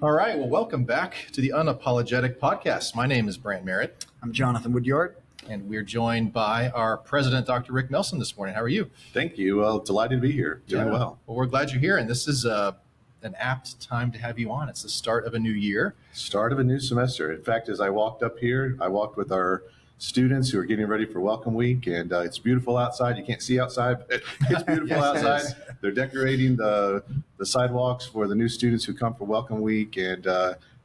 All right. Well, welcome back to the Unapologetic Podcast. My name is Brandt Merritt. I'm Jonathon, Woodyard. And we're joined by our president, Dr. Rick Melson, this morning. How are you? Thank you. Well, delighted to be here. Doing well. Well, we're glad you're here. And this is an apt time to have you on. It's the start of a new year. Start of a new semester. In fact, as I walked up here, I walked with our students who are getting ready for Welcome Week, and it's beautiful outside. You can't see outside, but it's beautiful Yes, outside. They're decorating the sidewalks for the new students who come for Welcome Week, and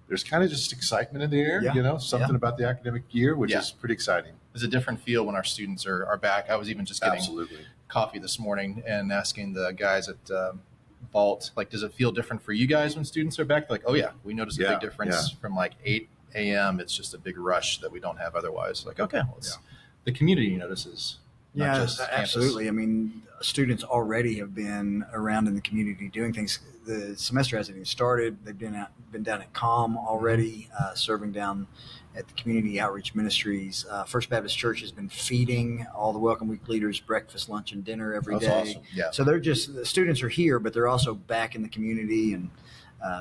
there's kind of just excitement in the air, something about the academic year, which is pretty exciting. It's a different feel when our students are back. I was even just getting Absolutely. coffee this morning and asking the guys at Vault, like, does it feel different for you guys when students are back? Like, oh, yeah, we notice a big difference from like 8 a.m. It's just a big rush that we don't have otherwise. Like, okay, well, the community notices. Not just absolutely. campus. I mean, students already have been around in the community doing things. The semester hasn't even started. They've been down at COM already, serving down at the Community Outreach Ministries. First Baptist Church has been feeding all the Welcome Week leaders breakfast, lunch, and dinner every day. That's awesome. Yeah. So the students are here, but they're also back in the community, and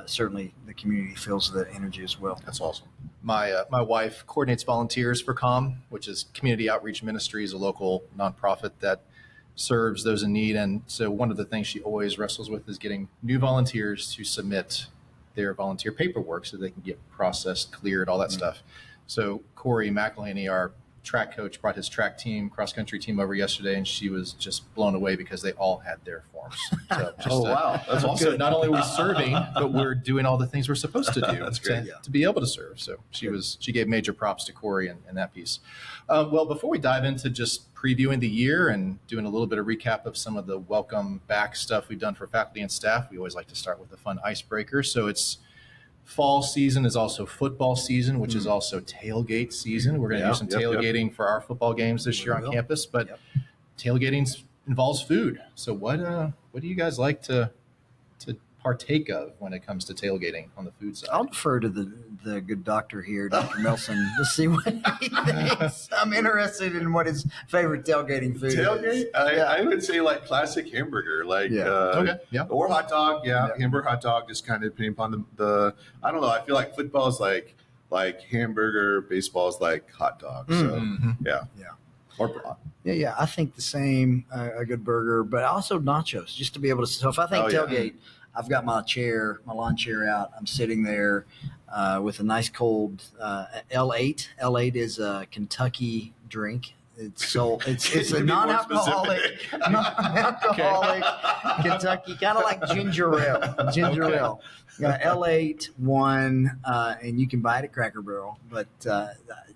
certainly the community feels the energy as well. That's awesome. My wife coordinates volunteers for COM, which is Community Outreach Ministries, a local nonprofit that serves those in need. And so one of the things she always wrestles with is getting new volunteers to submit their volunteer paperwork so they can get processed, cleared, all that stuff. So Corey McElhaney, our track coach, brought his track team, cross-country team over yesterday, and she was just blown away because they all had their forms. So Wow. That's also good. not only are we serving, but we're doing all the things we're supposed to do That's great. to be able to serve. So she gave major props to Corey in that piece. Well, before we dive into just previewing the year and doing a little bit of recap of some of the welcome back stuff we've done for faculty and staff, we always like to start with a fun icebreaker. So it's fall season is also football season, which is also tailgate season. We're going to do some tailgating for our football games this year on campus, but tailgating involves food. So what do you guys like to partake of when it comes to tailgating on the food side? I'll defer to the good doctor here, Dr. Melson, to see what he thinks. I'm interested in what his favorite tailgating food is. I would say like classic hamburger, or hot dog. Hamburger, hot dog, just kind of depending upon the I don't know. I feel like football is like hamburger, baseball is like hot dog. So or I think the same. A good burger, but also nachos, just to be able to. So if I think tailgate. I've got my lawn chair out. I'm sitting there with a nice cold L8. L8 is a Kentucky drink. It's a non-alcoholic Kentucky, kind of like ginger ale. Got L8 one, and you can buy it at Cracker Barrel. But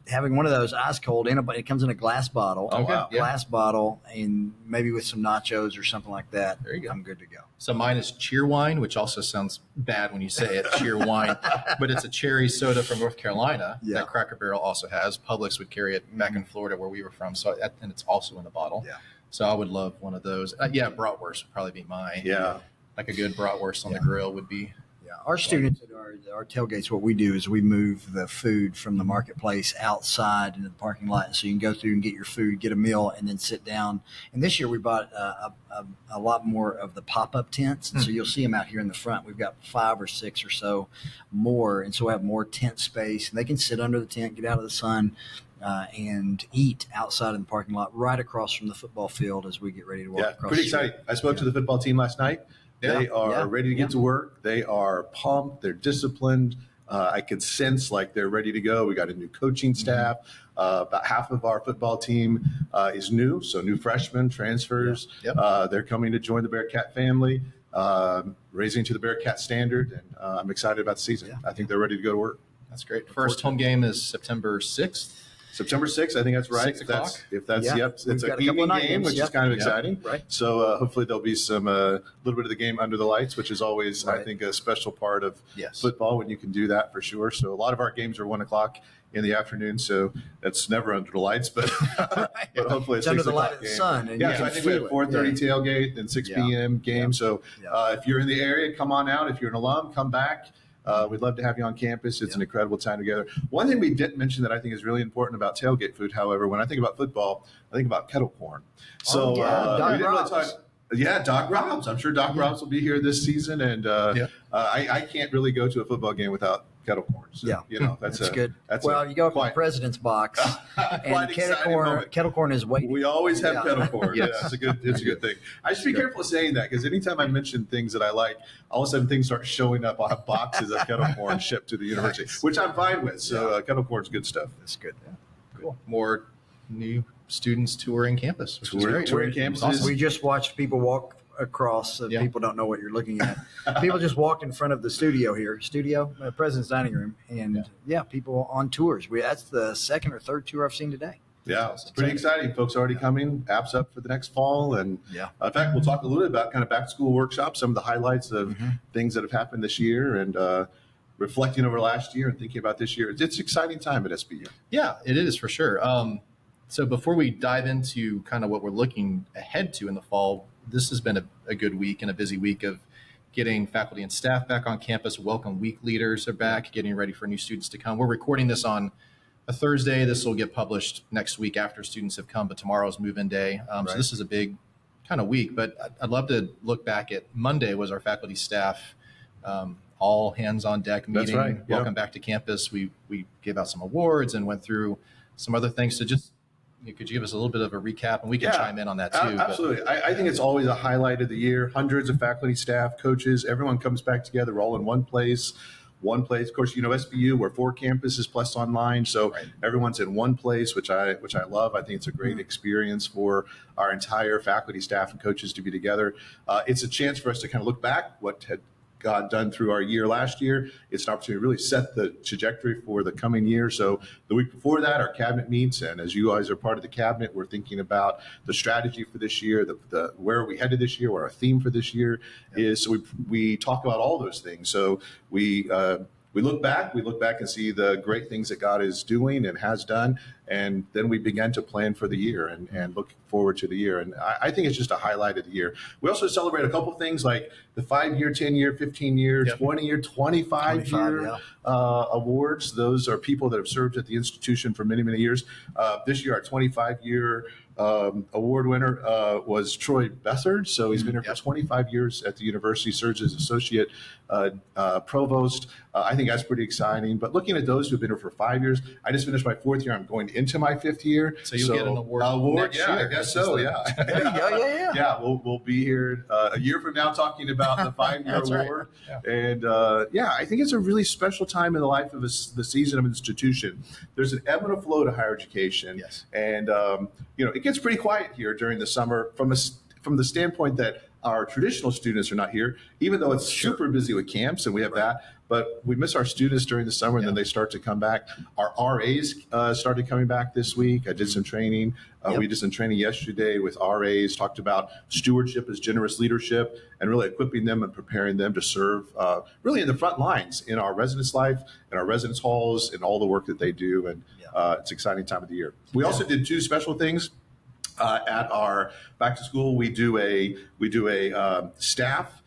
having one of those ice cold, it comes in a glass bottle. Oh, wow. Glass bottle, and maybe with some nachos or something like that. There you go. I'm good to go. So mine is cheer wine, which also sounds bad when you say it, cheer wine, but it's a cherry soda from North Carolina that Cracker Barrel also has. Publix would carry it back in Florida where we were from, and it's also in the bottle. Yeah. So I would love one of those. Bratwurst would probably be mine. Yeah. Like a good bratwurst on the grill would be. Yeah, our students at our tailgates, what we do is we move the food from the marketplace outside into the parking lot, so you can go through and get your food, get a meal, and then sit down. And this year we bought a lot more of the pop-up tents, and so you'll see them out here in the front. We've got 5 or 6 or so more, and so we have more tent space, and they can sit under the tent, get out of the sun, and eat outside in the parking lot right across from the football field as we get ready to walk across. Pretty exciting. I spoke to the football team last night. They are ready to get to work. They are pumped. They're disciplined. I could sense like they're ready to go. We got a new coaching staff. About half of our football team is new, so new freshmen, transfers. They're coming to join the Bearcat family, raising to the Bearcat standard, and I'm excited about the season. I think they're ready to go to work. That's great. First home game is September 6th. September 6th, I think that's right. 6 o'clock? It's an evening game, which is kind of exciting. Right. So hopefully there'll be some little bit of the game under the lights, which is always, I think, a special part of football when you can do that for sure. So a lot of our games are 1 o'clock in the afternoon, so that's never under the lights, but but hopefully it's under 6 the o'clock light of the game. sun. And So I think we have 4:30 tailgate and 6 p.m. game. So if you're in the area, come on out. If you're an alum, come back. We'd love to have you on campus. It's an incredible time together. One thing we didn't mention that I think is really important about tailgate food, however, when I think about football, I think about kettle corn. So we didn't really talk. Yeah, Doc Robs. I'm sure Doc Robs will be here this season, and I can't really go to a football game without kettle corn. So, that's good. That's you go up to the president's box, and kettle corn is waiting. We always have kettle corn. Yeah, it's a good thing. I should be careful saying that because anytime I mention things that I like, all of a sudden things start showing up. I'll have boxes of kettle corn shipped to the university, which I'm fine with. So kettle corn's good stuff. That's good. Yeah. Cool. More new students touring campus. Touring campuses. Awesome. We just watched people walk across. People don't know what you're looking at. People just walked in front of the studio, President's Dining Room, and people on tours. That's the second or third tour I've seen today. Yeah, it's pretty exciting. Folks already coming. Apps up for the next fall, and in fact, we'll talk a little bit about kind of back to school workshops, some of the highlights of things that have happened this year, and reflecting over last year and thinking about this year. It's an exciting time at SBU. Yeah, it is for sure. So before we dive into kind of what we're looking ahead to in the fall, this has been a good week and a busy week of getting faculty and staff back on campus. Welcome week leaders are back, getting ready for new students to come. We're recording this on a Thursday. This will get published next week after students have come, but tomorrow's move-in day. So this is a big kind of week, but I'd love to look back at Monday was our faculty staff all hands on deck meeting. That's right. Welcome back to campus. We gave out some awards and went through some other things. So just could you give us a little bit of a recap, and we can chime in on that too. Absolutely. I think it's always a highlight of the year. Hundreds of faculty, staff, coaches, everyone comes back together. We're all in one place. Of course, SBU, we're 4 campuses plus online. So everyone's in one place, which I love. I think it's a great experience for our entire faculty, staff, and coaches to be together. It's a chance for us to kind of look back what had God done through our year last year. It's an opportunity to really set the trajectory for the coming year. So the week before that, our cabinet meets, and as you guys are part of the cabinet, we're thinking about the strategy for this year, the where are we headed this year, what our theme for this year is. So we talk about all those things. So we look back and see the great things that God is doing and has done. And then we began to plan for the year and look forward to the year. And I think it's just a highlight of the year. We also celebrate a couple of things like the 5-year, 10-year, 15-year, 20-year, 25-year awards. Those are people that have served at the institution for many, many years. This year, our 25-year award winner was Troy Bessard. So he's been here for 25 years at the university, serves as associate provost. I think that's pretty exciting. But looking at those who've been here for 5 years, I just finished my 4th year. I'm going into my 5th year. So you'll get an award next year. I guess so. Yeah. There you go. Yeah. We'll be here a year from now talking about the 5-year award. Right. Yeah. And I think it's a really special time in the life of the season of an institution. There's an ebb and a flow to higher education. Yes. And it gets pretty quiet here during the summer from the standpoint that our traditional students are not here, even though it's super busy with camps and we have that. But we miss our students during the summer, and then they start to come back. Our RAs started coming back this week. I did some training. We did some training yesterday with RAs, talked about stewardship as generous leadership, and really equipping them and preparing them to serve really in the front lines in our residence life, in our residence halls, and all the work that they do. And it's an exciting time of the year. We also did 2 special things. At our back to school, we do a staff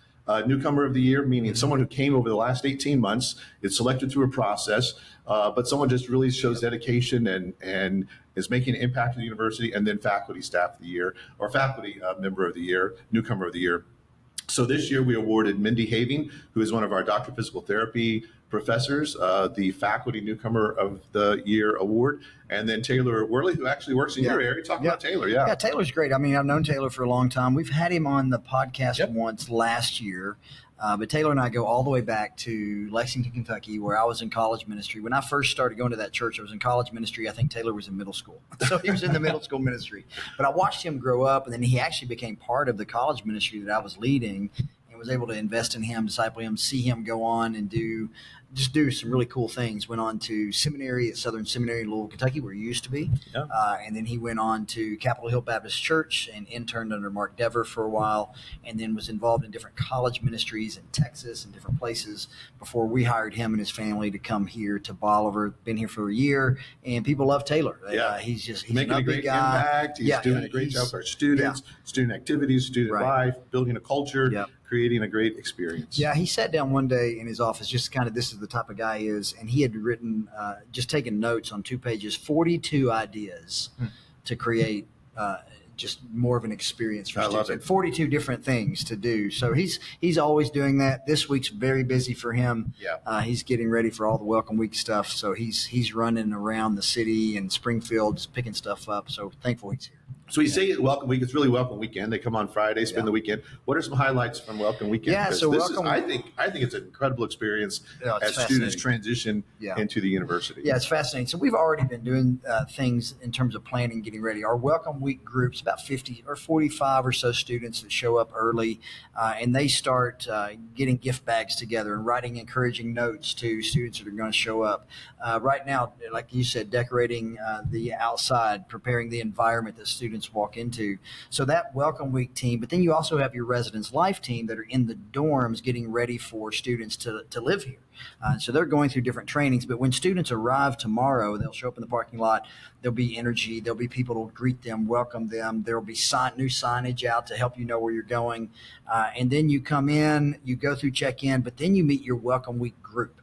newcomer of the year, meaning someone who came over the last 18 months. It's selected through a process, but someone just really shows dedication and is making an impact in the university. And then faculty staff of the year, or faculty member of the year, newcomer of the year. So this year we awarded Mindy Having, who is one of our Doctor of Physical Therapy professors, the Faculty Newcomer of the Year award. And then Taylor Worley, who actually works in your area. Talk about Taylor. Yeah, Taylor's great. I mean, I've known Taylor for a long time. We've had him on the podcast once last year. But Taylor and I go all the way back to Lexington, Kentucky, where I was in college ministry. When I first started going to that church, I was in college ministry. I think Taylor was in middle school. So he was in the middle school ministry. But I watched him grow up, and then he actually became part of the college ministry that I was leading, and was able to invest in him, disciple him, see him go on and do some really cool things. Went on to seminary at Southern Seminary in Louisville, Kentucky, where he used to be. Yeah. And then he went on to Capitol Hill Baptist Church and interned under Mark Dever for a while, and then was involved in different college ministries in Texas and different places before we hired him and his family to come here to Bolivar. Been here for a year, and people love Taylor. He's making a great impact. He's doing a great job for our students, student activities, student life, building a culture, creating a great experience. Yeah, he sat down one day in his office, just kind of, this is the type of guy he is, and he had written, just taken notes on 2 pages, 42 ideas to create just more of an experience for I students. love it. And 42 different things to do. So he's always doing that. This week's very busy for him. Yeah. He's getting ready for all the Welcome Week stuff. So he's running around the city and Springfield, just picking stuff up. So thankful he's here. So you say Welcome Week. It's really Welcome Weekend. They come on Friday, spend the weekend. What are some highlights from Welcome Weekend? Yeah, so Welcome. I think it's an incredible experience as students transition into the university. Yeah, it's fascinating. So we've already been doing things in terms of planning, getting ready. Our Welcome Week groups, about 50 or 45 or so students that show up early, and they start getting gift bags together and writing encouraging notes to students that are going to show up. Right now, like you said, decorating the outside, preparing the environment that students walk into. So that Welcome Week team, but then you also have your Residence Life team that are in the dorms getting ready for students to live here. So they're going through different trainings, but when students arrive tomorrow, they'll show up in the parking lot. There'll be energy. There'll be people to greet them, welcome them. There'll be new signage out to help you know where you're going. And then you come in, you go through check-in, but then you meet your Welcome Week group.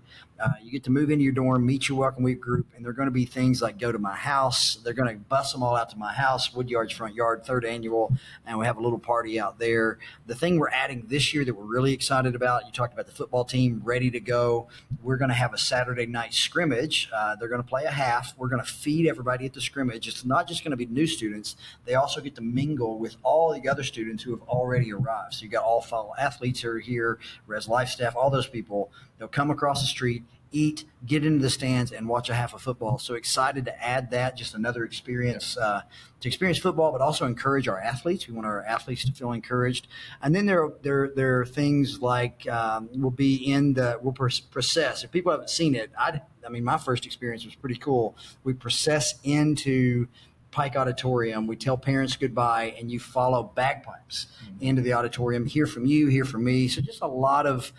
You get to move into your dorm, meet your Welcome Week group, and they're going to be things like go to my house. They're going to bus them all out to my house, Woodyard's front yard, 3rd annual, and we have a little party out there. The thing we're adding this year that we're really excited about, you talked about the football team ready to go. We're going to have a Saturday night scrimmage. They're going to play a half. We're going to feed everybody at the scrimmage. It's not just going to be new students. They also get to mingle with all the other students who have already arrived. So you got all fellow athletes who are here, Res Life staff, all those people. They'll come across the street, eat, get into the stands, and watch a half of football. So excited to add that, just another experience to experience football, but also encourage our athletes. We want our athletes to feel encouraged. And then there are things like we'll process. If people haven't seen it, I mean, my first experience was pretty cool. We process into Pike Auditorium. We tell parents goodbye, and you follow bagpipes into the auditorium. Hear from you, hear from me. So just a lot of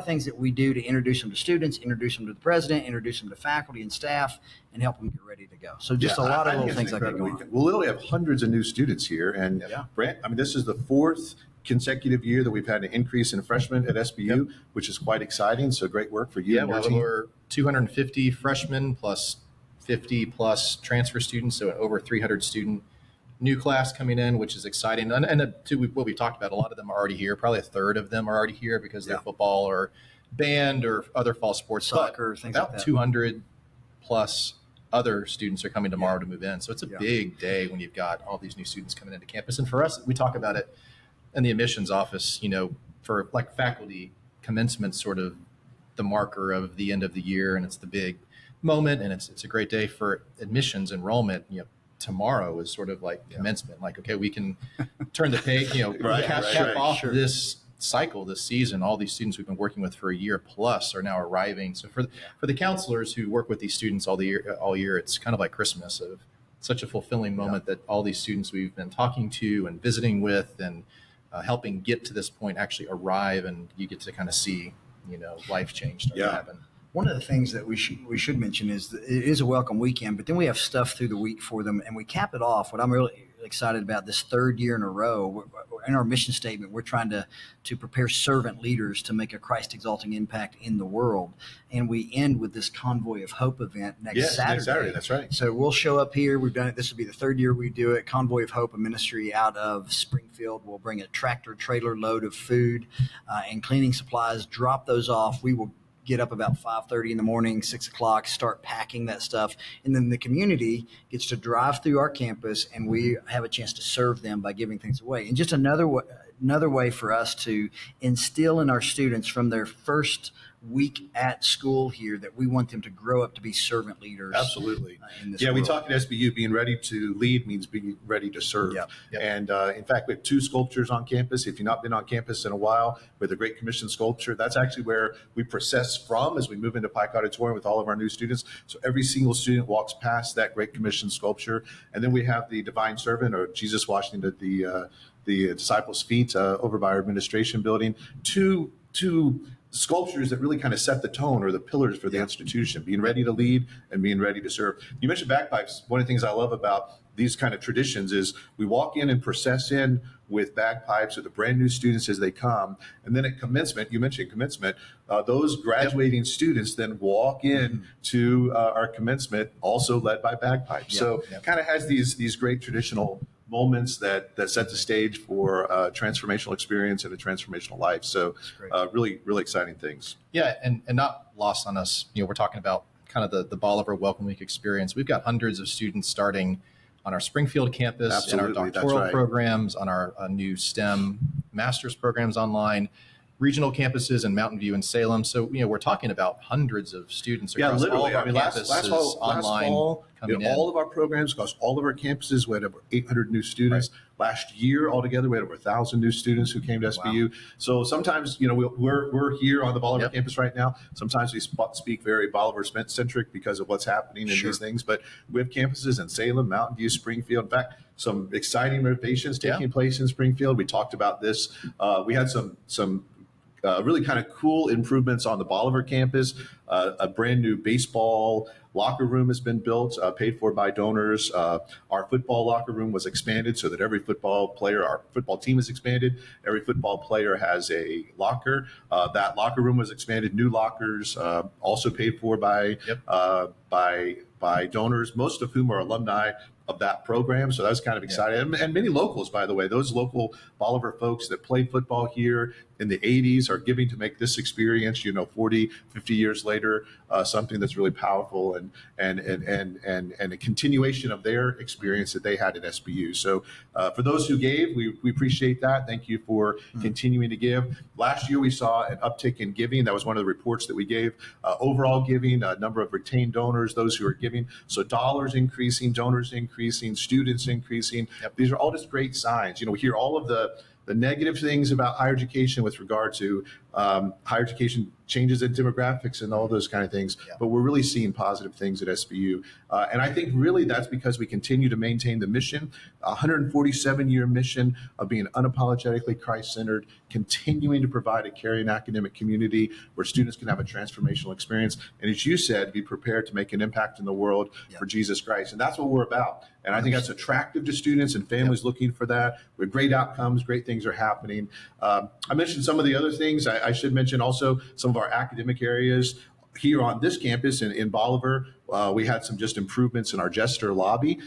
things that we do to introduce them to students, introduce them to the president, introduce them to faculty and staff, and help them get ready to go. So just a lot of little things like that going on. We'll literally have hundreds of new students here, and Brandt, I mean, this is the 4th consecutive year that we've had an increase in freshmen at SBU, which is quite exciting. So great work for you and your team. We're 250 freshmen plus 50 plus transfer students, so an over 300 student new class coming in, which is exciting. And to what we talked about, a lot of them are already here. Probably a third of them are already here because they're football or band or other fall sports. Soccer, things like that. About 200 plus other students are coming tomorrow to move in. So it's a big day when you've got all these new students coming into campus. And for us, we talk about it in the admissions office, for like faculty, commencement sort of the marker of the end of the year, and it's the big moment, and it's a great day for admissions enrollment. Tomorrow is sort of like commencement. Like, okay, we can turn the page. Cap off this cycle, this season. All these students we've been working with for a year plus are now arriving. So for the counselors who work with these students all year, it's kind of like Christmas. Of such a fulfilling moment that all these students we've been talking to and visiting with and helping get to this point actually arrive, and you get to kind of see life change start to happen. One of the things that we should mention is that it is a Welcome Weekend, but then we have stuff through the week for them, and we cap it off. What I'm really excited about this 3rd year in a row, in our mission statement, we're trying to prepare servant leaders to make a Christ-exalting impact in the world. And we end with this Convoy of Hope event next Saturday. Next Saturday, that's right. So we'll show up here. We've done it. This will be the 3rd year we do it. Convoy of Hope, a ministry out of Springfield. We'll bring a tractor-trailer load of food and cleaning supplies, drop those off. We will get up about 5:30 in the morning, 6 o'clock, start packing that stuff. And then the community gets to drive through our campus, and we have a chance to serve them by giving things away. And just another way for us to instill in our students from their first week at school here that we want them to grow up to be servant leaders. Absolutely. In this we world. talk at SBU, being ready to lead means being ready to serve. And in fact, we have 2 sculptures on campus. If you've not been on campus in a while, with the Great Commission sculpture, that's actually where we process from as we move into Pike Auditorium with all of our new students. So every single student walks past that Great Commission sculpture. And then we have the Divine Servant, or Jesus washing the disciples' feet over by our administration building. Two sculptures that really kind of set the tone, or the pillars for the institution, being ready to lead and being ready to serve. You mentioned bagpipes. One of the things I love about these kind of traditions is we walk in and process in with bagpipes with the brand new students as they come. And then at commencement, you mentioned commencement, those graduating students then walk in to our commencement, also led by bagpipes. So kind of has these great traditional moments that set the stage for a transformational experience and a transformational life. So really, really exciting things. Yeah. And not lost on us, we're talking about kind of the Bolivar Welcome Week experience. We've got hundreds of students starting on our Springfield campus, Absolutely, in our doctoral programs, on our new STEM master's programs online, regional campuses in Mountain View and Salem. So, we're talking about hundreds of students across all of our campuses last fall, coming in. All of our programs, across all of our campuses, we had over 800 new students. Right. Last year altogether, we had over 1,000 new students who came to SBU. Wow. So sometimes, we're here on the Bolivar campus right now. Sometimes we speak very Bolivar-centric because of what's happening in these things. But we have campuses in Salem, Mountain View, Springfield. In fact, some exciting renovations taking place in Springfield. We talked about this. We had some really kind of cool improvements on the Bolivar campus. A brand new baseball locker room has been built, paid for by donors. Our football locker room was expanded so that our football team is expanded. Every football player has a locker. That locker room was expanded. New lockers, also paid for by donors, most of whom are alumni of that program. So that was kind of exciting. And many locals, by the way, those local Bolivar folks that played football here in the 80s are giving to make this experience, 40, 50 years later, something that's really powerful and a continuation of their experience that they had at SBU. So for those who gave, we appreciate that. Thank you for continuing to give. Last year, we saw an uptick in giving. That was one of the reports that we gave. Overall giving, number of retained donors, those who are giving. So dollars increasing, donors increasing, students increasing. Yep. These are all just great signs. We hear all of the negative things about higher education with regard to higher education changes in demographics and all those kind of things. Yeah. But we're really seeing positive things at SBU. And I think really that's because we continue to maintain the mission, a 147-year mission of being unapologetically Christ-centered, continuing to provide a caring academic community where students can have a transformational experience. And as you said, be prepared to make an impact in the world for Jesus Christ. And that's what we're about. And I think that's attractive to students and families looking for that. With great outcomes, great things are happening. I mentioned some of the other things. I should mention also some of our academic areas. Here on this campus in Bolivar, we had some just improvements in our Jester lobby.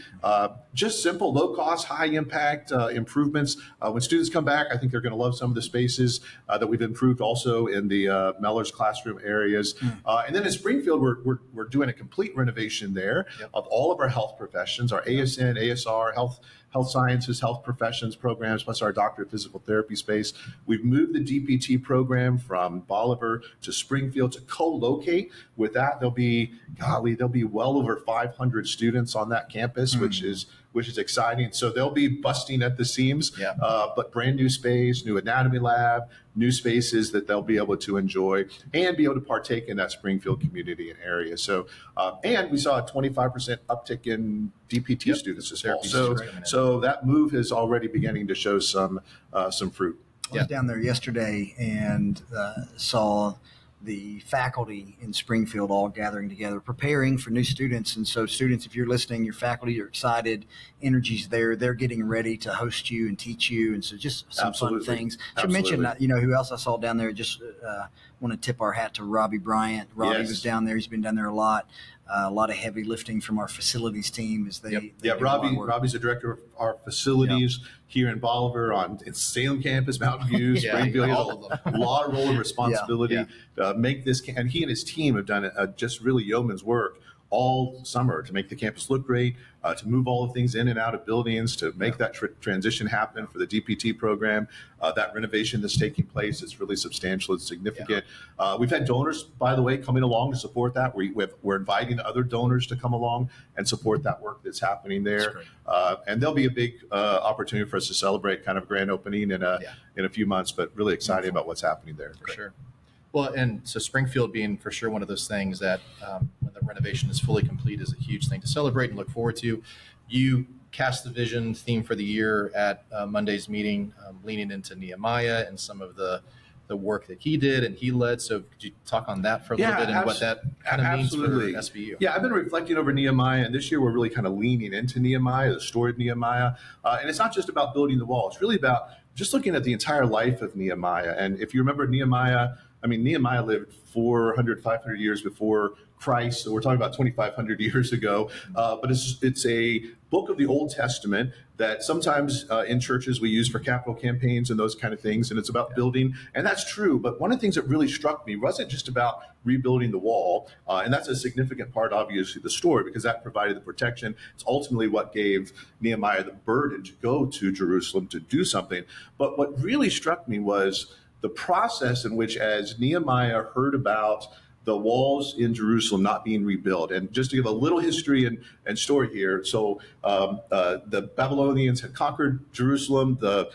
Just simple, low cost, high impact improvements. When students come back, I think they're going to love some of the spaces that we've improved also in the Mellors classroom areas. And then in Springfield, we're doing a complete renovation there of all of our health professions, our ASN, ASR, health sciences, health professions programs, plus our doctor of physical therapy space. We've moved the DPT program from Bolivar to Springfield to co-locate. With that, there'll be well over 500 students on that campus, which is exciting. So they'll be busting at the seams, but brand new space, new anatomy lab, new spaces that they'll be able to enjoy and be able to partake in that Springfield community and area. So, and we saw a 25% uptick in DPT students this fall. So that move is already beginning to show some fruit. I was down there yesterday and saw the faculty in Springfield all gathering together, preparing for new students. And so students, if you're listening, your faculty are excited, energy's there, they're getting ready to host you and teach you. And so just some fun things. I should mention, who else I saw down there, just want to tip our hat to Robbie Bryant. Robbie was down there. He's been down there a lot of heavy lifting from our facilities team as they Robbie's the director of our facilities here in Bolivar, in Salem campus, Mountain View, Springfield. He has a lot of role and responsibility to make this, and he and his team have done just really yeoman's work all summer to make the campus look great, to move all the things in and out of buildings, to make that transition happen for the DPT program. That renovation that's taking place is really substantial and significant. We've had donors, by the way, coming along to support that. We're inviting other donors to come along and support that work that's happening there. And there'll be a big opportunity for us to celebrate kind of grand opening in a few months, but really excited about what's happening there. For sure. Well, and so Springfield being for sure one of those things that when the renovation is fully complete is a huge thing to celebrate and look forward to. You cast the vision theme for the year at Monday's meeting, leaning into Nehemiah and some of the work that he did and he led. So could you talk on that for a little bit and what that kind of means for SBU? Yeah, I've been reflecting over Nehemiah, and this year we're really kind of leaning into Nehemiah, the story of Nehemiah. And it's not just about building the wall. It's really about just looking at the entire life of Nehemiah. And if you remember Nehemiah, I mean, Nehemiah lived 400, 500 years before Christ. So we're talking about 2,500 years ago. But it's a book of the Old Testament that sometimes in churches we use for capital campaigns and those kind of things. And it's about building. And that's true. But one of the things that really struck me wasn't just about rebuilding the wall. And that's a significant part, obviously, of the story, because that provided the protection. It's ultimately what gave Nehemiah the burden to go to Jerusalem to do something. But what really struck me was the process in which, as Nehemiah heard about the walls in Jerusalem not being rebuilt. And just to give a little history and story here. So the Babylonians had conquered Jerusalem. The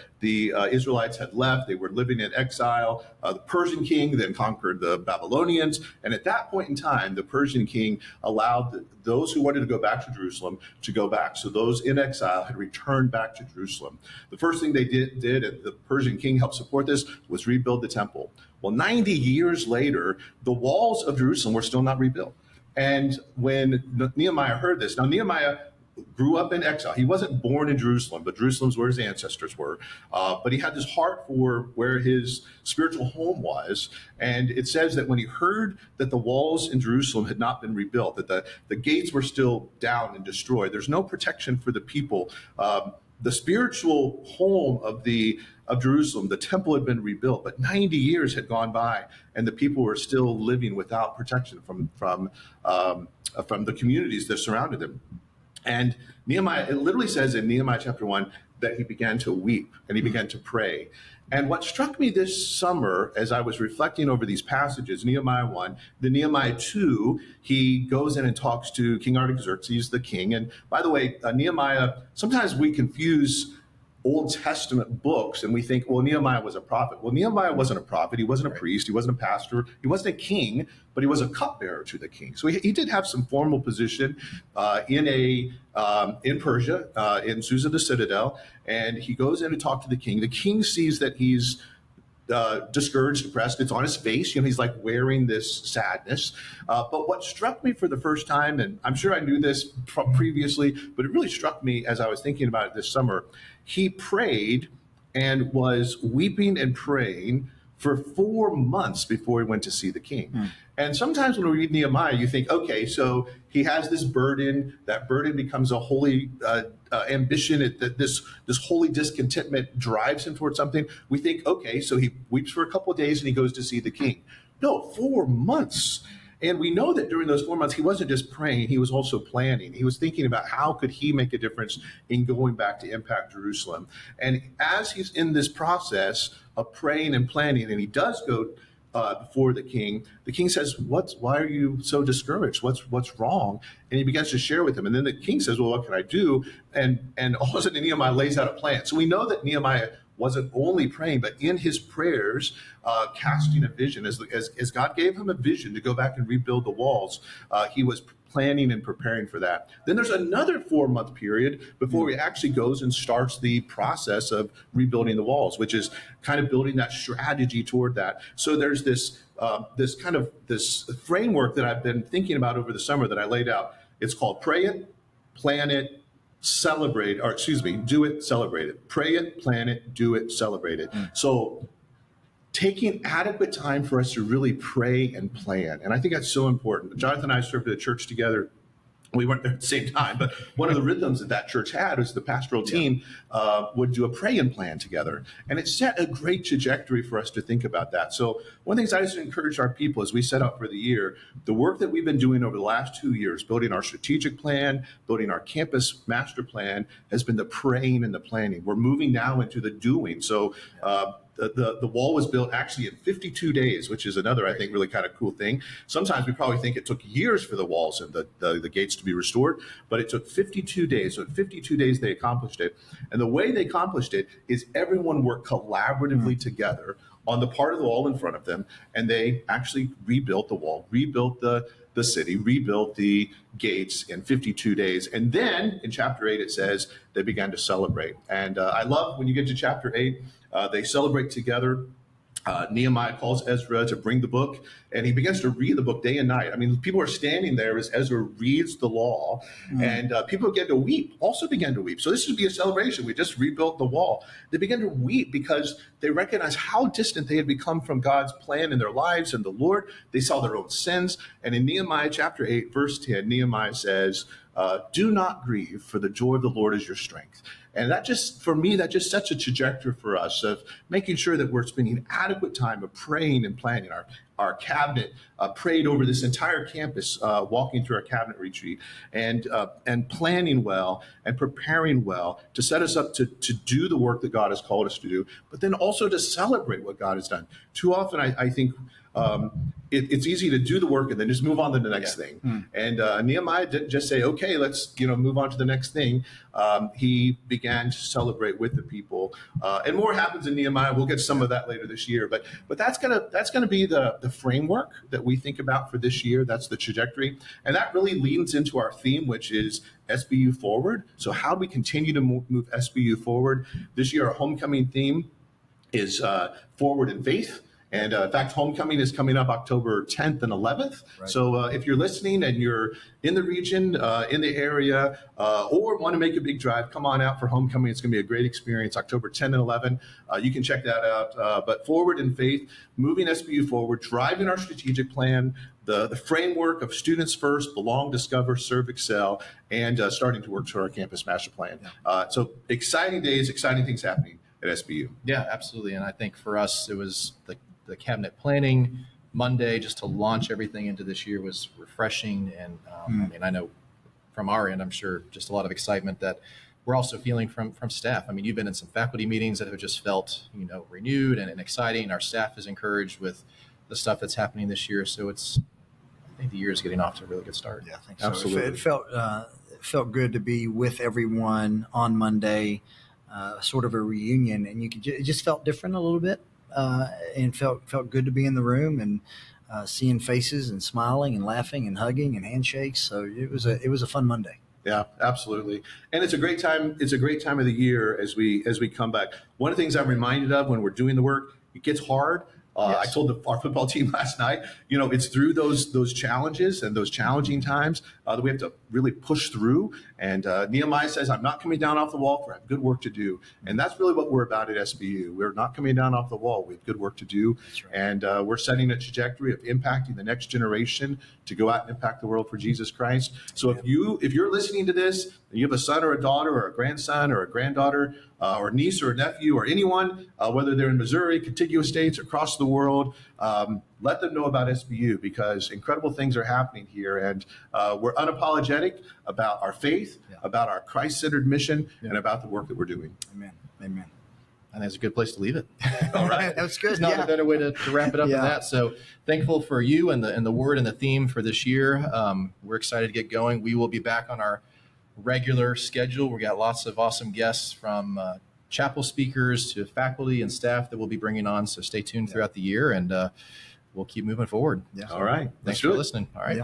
Israelites had left. They were living in exile. The Persian king then conquered the Babylonians. And at that point in time, the Persian king allowed those who wanted to go back to Jerusalem to go back. So those in exile had returned back to Jerusalem. The first thing they did, and the Persian king helped support this, was rebuild the temple. Well, 90 years later, the walls of Jerusalem were still not rebuilt. And when Nehemiah heard this, now Nehemiah grew up in exile. He wasn't born in Jerusalem, but Jerusalem's where his ancestors were. But he had this heart for where his spiritual home was. And it says that when he heard that the walls in Jerusalem had not been rebuilt, that the gates were still down and destroyed, there's no protection for the people. The spiritual home of Jerusalem, the temple had been rebuilt, but 90 years had gone by, and the people were still living without protection from the communities that surrounded them. And Nehemiah, it literally says in Nehemiah chapter 1 that he began to weep and he began to pray. And what struck me this summer as I was reflecting over these passages, Nehemiah 1, then Nehemiah 2, he goes in and talks to King Artaxerxes, the king. And by the way, Nehemiah, sometimes we confuse Old Testament books and we think, well, Nehemiah was a prophet. Well, Nehemiah wasn't a prophet. He wasn't a priest. He wasn't a pastor. He wasn't a king, but he was a cupbearer to the king. So he did have some formal position in Persia, in Susa the citadel. And he goes in to talk to the king. The king sees that he's discouraged, depressed. It's on his face. He's like wearing this sadness. But what struck me for the first time, and I'm sure I knew this previously, but it really struck me as I was thinking about it this summer, he prayed and was weeping and praying for 4 months before he went to see the king. And sometimes when we read Nehemiah, you think, okay, so he has this burden. That burden becomes a holy ambition. That this holy discontentment drives him towards something. We think, okay, so he weeps for a couple of days and he goes to see the king. No, 4 months. And we know that during those 4 months, he wasn't just praying, he was also planning. He was thinking about how could he make a difference in going back to impact Jerusalem. And as he's in this process of praying and planning, and he does go before the king says, why are you so discouraged? What's wrong? And he begins to share with him. And then the king says, well, what can I do? And all of a sudden Nehemiah lays out a plan. So we know that Nehemiah wasn't only praying, but in his prayers, casting a vision. As God gave him a vision to go back and rebuild the walls, he was planning and preparing for that. Then there's another 4-month period before he actually goes and starts the process of rebuilding the walls, which is kind of building that strategy toward that. So there's this framework that I've been thinking about over the summer that I laid out. It's called pray it, plan it, celebrate, or excuse me, do it, celebrate it. Pray it, plan it, do it, celebrate it. So taking adequate time for us to really pray and plan. And I think that's so important. Jonathon and I served at a church together. We weren't there at the same time, but one of the rhythms that church had was the pastoral team would do a pray and plan together. And it set a great trajectory for us to think about that. So one of the things I just encourage our people as we set out for the year, the work that we've been doing over the last 2 years, building our strategic plan, building our campus master plan, has been the praying and the planning. We're moving now into the doing. So the wall was built actually in 52 days, which is another, I think, really kind of cool thing. Sometimes we probably think it took years for the walls and the gates to be restored, but it took 52 days. So in 52 days, they accomplished it. And the way they accomplished it is everyone worked collaboratively together on the part of the wall in front of them, and they actually rebuilt the wall, rebuilt the city, rebuilt the gates in 52 days. And then in chapter 8, it says they began to celebrate. And I love when you get to chapter 8, they celebrate together. Nehemiah calls Ezra to bring the book, and he begins to read the book day and night. I mean, people are standing there as Ezra reads the law, and people began to weep, also began to weep. So this would be a celebration. We just rebuilt the wall. They began to weep because they recognized how distant they had become from God's plan in their lives and the Lord. They saw their own sins. And in Nehemiah chapter 8, verse 10, Nehemiah says, do not grieve, for the joy of the Lord is your strength. And that just, for me, that just sets a trajectory for us of making sure that we're spending adequate time of praying and planning. Our cabinet prayed over this entire campus, walking through our cabinet retreat, and planning well and preparing well to set us up to do the work that God has called us to do, but then also to celebrate what God has done. Too often, I think it's easy to do the work and then just move on to the next thing. And Nehemiah didn't just say, okay, let's move on to the next thing. He began to celebrate with the people, and more happens in Nehemiah. We'll get some of that later this year, but that's gonna be the framework that we think about for this year. That's the trajectory, and that really leans into our theme, which is SBU forward. So how do we continue to move SBU forward? This year, our homecoming theme is forward in faith. And in fact, homecoming is coming up October 10th and 11th. Right. So if you're listening and you're in the region, in the area, or want to make a big drive, come on out for homecoming. It's going to be a great experience, October 10 and 11. You can check that out. But forward in faith, moving SBU forward, driving our strategic plan, the framework of students first, belong, discover, serve, excel, and starting to work toward our campus master plan. So exciting days, exciting things happening at SBU. Yeah, absolutely. And I think for us, it was the cabinet planning Monday just to launch everything into this year was refreshing. And I mean, I know from our end, I'm sure just a lot of excitement that we're also feeling from staff. I mean, you've been in some faculty meetings that have just felt, renewed and exciting. Our staff is encouraged with the stuff that's happening this year. So I think the year is getting off to a really good start. Yeah, I think so. Absolutely. It felt good to be with everyone on Monday, sort of a reunion, and it just felt different a little bit. And felt good to be in the room and seeing faces and smiling and laughing and hugging and handshakes. So it was a fun Monday. Yeah, absolutely. And it's a great time. It's a great time of the year as we come back. One of the things I'm reminded of when we're doing the work, it gets hard. Yes. I told our football team last night, it's through those challenges and those challenging times that we have to really push through. And Nehemiah says, I'm not coming down off the wall, for I have good work to do. And that's really what we're about at SBU. We're not coming down off the wall. We have good work to do. That's right. And we're setting a trajectory of impacting the next generation to go out and impact the world for Jesus Christ. So if you're listening to this, and you have a son or a daughter or a grandson or a granddaughter or a niece or a nephew or anyone, whether they're in Missouri, contiguous states, across the world, let them know about SBU, because incredible things are happening here. And we're unapologetic about our faith, about our Christ-centered mission, and about the work that we're doing. Amen. Amen. And that's a good place to leave it. All right. That's good. There's not a better way to wrap it up than that. So thankful for you and the word and the theme for this year. We're excited to get going. We will be back on our regular schedule. We got lots of awesome guests from chapel speakers to faculty and staff that we'll be bringing on. So stay tuned throughout the year, and we'll keep moving forward. Yeah. All right. Thanks for listening. All right. Yeah.